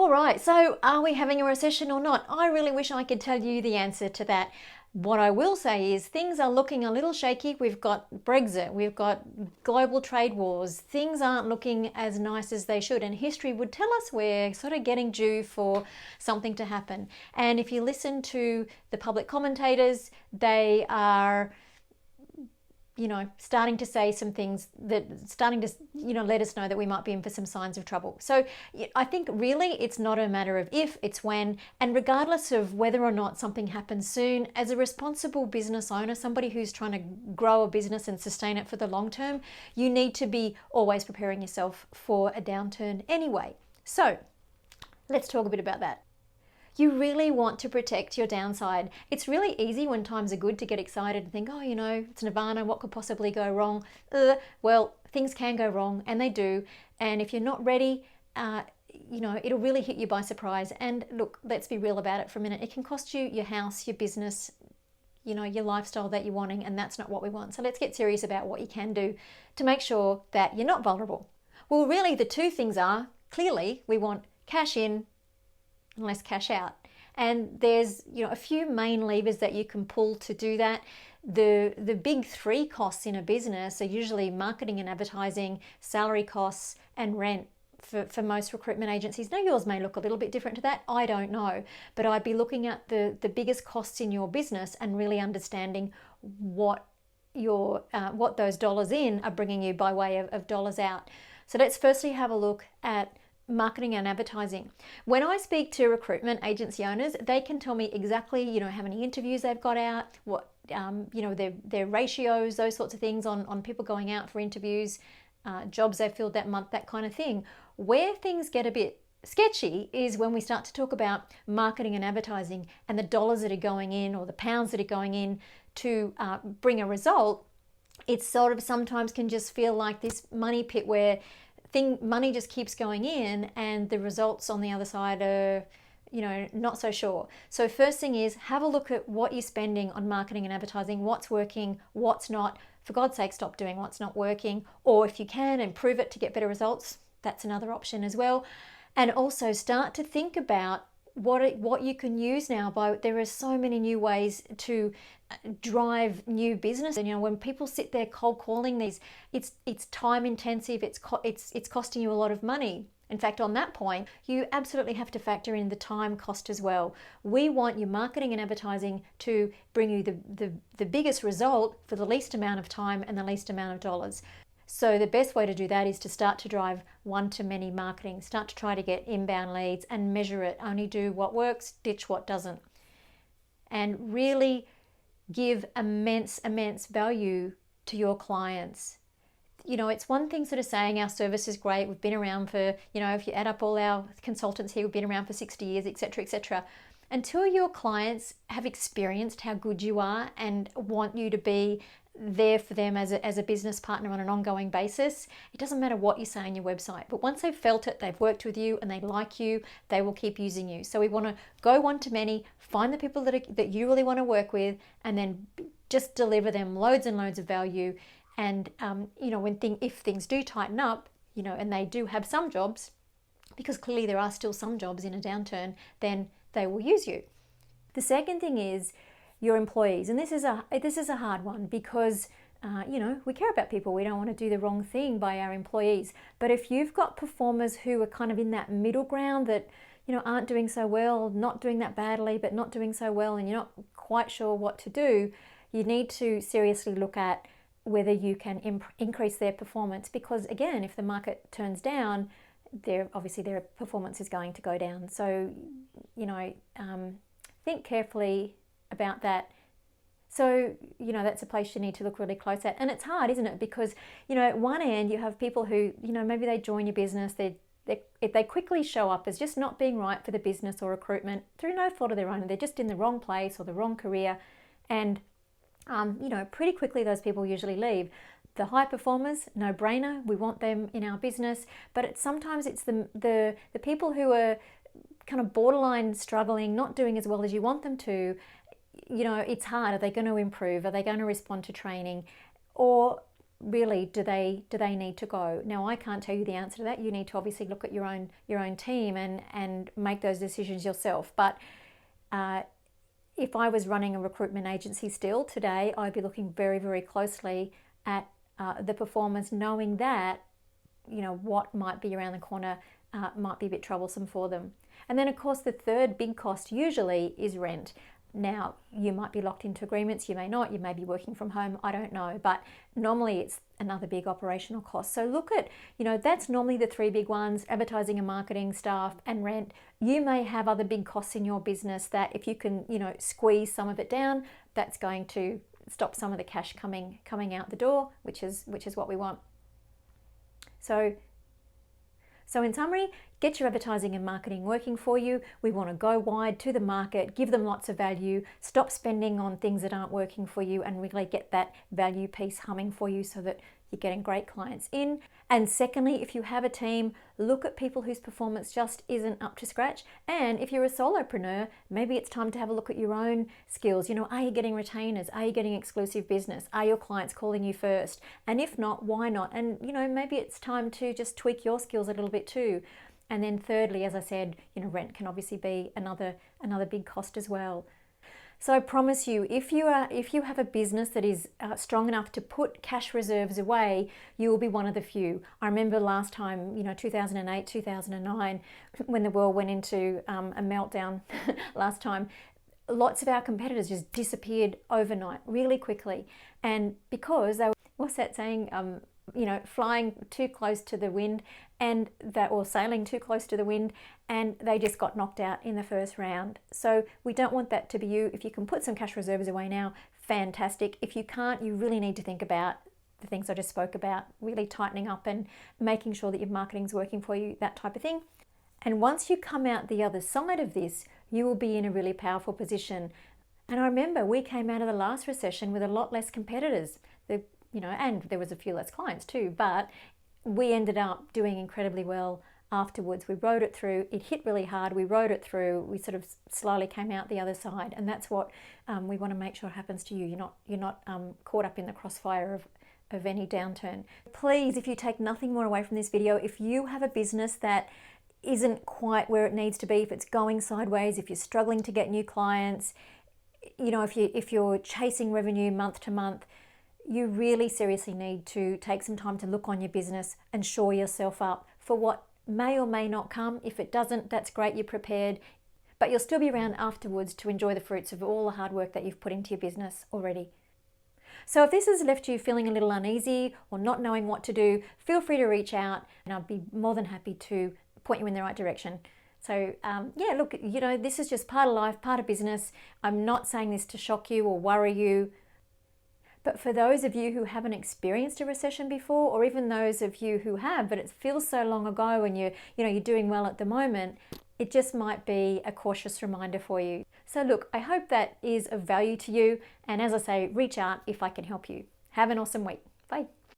All right, so are we having a recession or not? I really wish I could tell you the answer to that. What I will say is things are looking a little shaky. We've got Brexit, we've got global trade wars. Things aren't looking as nice as they should, and history would tell us we're sort of getting due for something to happen. And if you listen to the public commentators, they are starting to say some things that starting to, let us know that we might be in for some signs of trouble. So I think really it's not a matter of if, it's when, and regardless of whether or not something happens soon, as a responsible business owner, somebody who's trying to grow a business and sustain it for the long term, you need to be always preparing yourself for a downturn anyway. So let's talk a bit about that. You really want to protect your downside. It's really easy when times are good to get excited and think, it's nirvana, what could possibly go wrong? Well, things can go wrong, and they do. And if you're not ready, it'll really hit you by surprise. And look, let's be real about it for a minute. It can cost you your house, your business, your lifestyle that you're wanting, and that's not what we want. So let's get serious about what you can do to make sure that you're not vulnerable. Well, really, the two things are, clearly, we want cash in and less cash out. And there's a few main levers that you can pull to do that. The big three costs in a business are usually marketing and advertising, salary costs, and rent for most recruitment agencies. Now yours may look a little bit different to that, I don't know. But I'd be looking at the biggest costs in your business and really understanding what those dollars in are bringing you by way of dollars out. So let's firstly have a look at marketing and advertising. When I speak to recruitment agency owners, they can tell me exactly, how many interviews they've got out, what, their ratios, those sorts of things on people going out for interviews, jobs they've filled that month, that kind of thing. Where things get a bit sketchy is when we start to talk about marketing and advertising and the dollars that are going in or the pounds that are going in to bring a result. It sort of sometimes can just feel like this money pit where money just keeps going in and the results on the other side are, not so sure. So first thing is have a look at what you're spending on marketing and advertising, what's working, what's not. For God's sake, stop doing what's not working. Or if you can improve it to get better results, that's another option as well. And also start to think about what you can use now. There are so many new ways to drive new business. And when people sit there cold calling these, it's time intensive, it's costing you a lot of money. In fact, on that point, you absolutely have to factor in the time cost as well. We want your marketing and advertising to bring you the biggest result for the least amount of time and the least amount of dollars. So the best way to do that is to start to drive one-to-many marketing. Start to try to get inbound leads and measure it. Only do what works, ditch what doesn't. And really give immense value to your clients. It's one thing sort of saying our service is great. We've been around for, if you add up all our consultants here, we've been around for 60 years, etc., etc. Until your clients have experienced how good you are and want you to be there for them as a business partner on an ongoing basis, it doesn't matter what you say on your website. But once they've felt it, they've worked with you and they like you, they will keep using you. So we want to go one to many, find the people that you really want to work with, and then just deliver them loads and loads of value. And if things do tighten up, and they do have some jobs, because clearly there are still some jobs in a downturn, then they will use you. The second thing is your employees, and this is a hard one because we care about people. We don't want to do the wrong thing by our employees. But if you've got performers who are kind of in that middle ground that aren't doing so well, not doing that badly, but not doing so well, and you're not quite sure what to do, you need to seriously look at whether you can increase their performance. Because again, if the market turns down, obviously their performance is going to go down. So think carefully about that. So that's a place you need to look really close at. And it's hard, isn't it? Because at one end you have people who maybe they join your business, they quickly show up as just not being right for the business or recruitment through no fault of their own. They're just in the wrong place or the wrong career, and pretty quickly those people usually leave. The high performers, no brainer, we want them in our business. But sometimes it's the people who are kind of borderline struggling, not doing as well as you want them to. It's hard. Are they going to improve? Are they going to respond to training? Or really do they need to go? Now, I can't tell you the answer to that. You need to obviously look at your own team and make those decisions yourself. But if I was running a recruitment agency still today, I'd be looking very, very closely at the performance, knowing that, you know, what might be around the corner might be a bit troublesome for them. And then, of course, the third big cost usually is rent. Now, you might be locked into agreements, you may not, you may be working from home, I don't know, but normally it's another big operational cost. So look at, you know, that's normally the three big ones: advertising and marketing, staff, and rent. You may have other big costs in your business that if you can, you know, squeeze some of it down, that's going to stop some of the cash coming out the door, which is what we want. So in summary, get your advertising and marketing working for you. We want to go wide to the market, give them lots of value, stop spending on things that aren't working for you, and really get that value piece humming for you so that you're getting great clients in. And secondly, if you have a team, look at people whose performance just isn't up to scratch. And if you're a solopreneur, maybe it's time to have a look at your own skills. You know, are you getting retainers? Are you getting exclusive business? Are your clients calling you first? And if not, why not? And, you know, maybe it's time to just tweak your skills a little bit too. And then thirdly, as I said, you know, rent can obviously be another big cost as well. So I promise you, if you have a business that is strong enough to put cash reserves away, you will be one of the few. I remember last time, you know, 2008, 2009, when the world went into a meltdown last time, lots of our competitors just disappeared overnight, really quickly. And because they were, what's that saying? You know, flying too close to the wind or sailing too close to the wind, and they just got knocked out in the first round. So we don't want that to be you. If you can put some cash reserves away now, fantastic. If you can't, you really need to think about the things I just spoke about, really tightening up and making sure that your marketing's working for you, that type of thing. And once you come out the other side of this, you will be in a really powerful position. And I remember we came out of the last recession with a lot less competitors. You know, and there was a few less clients too, but we ended up doing incredibly well afterwards. We rode it through. It hit really hard. We rode it through. We sort of slowly came out the other side, and that's what we want to make sure happens to you. You're not caught up in the crossfire of any downturn. Please, if you take nothing more away from this video, if you have a business that isn't quite where it needs to be, if it's going sideways, if you're struggling to get new clients, you know, if you're chasing revenue month to month, you really seriously need to take some time to look on your business and shore yourself up for what may or may not come. If it doesn't, that's great, you're prepared, but you'll still be around afterwards to enjoy the fruits of all the hard work that you've put into your business already. So if this has left you feeling a little uneasy or not knowing what to do, feel free to reach out and I'll be more than happy to point you in the right direction. So yeah, look, you know, this is just part of life, part of business. I'm not saying this to shock you or worry you. But for those of you who haven't experienced a recession before, or even those of you who have, but it feels so long ago and you're doing well at the moment, it just might be a cautious reminder for you. So look, I hope that is of value to you. And as I say, reach out if I can help you. Have an awesome week. Bye.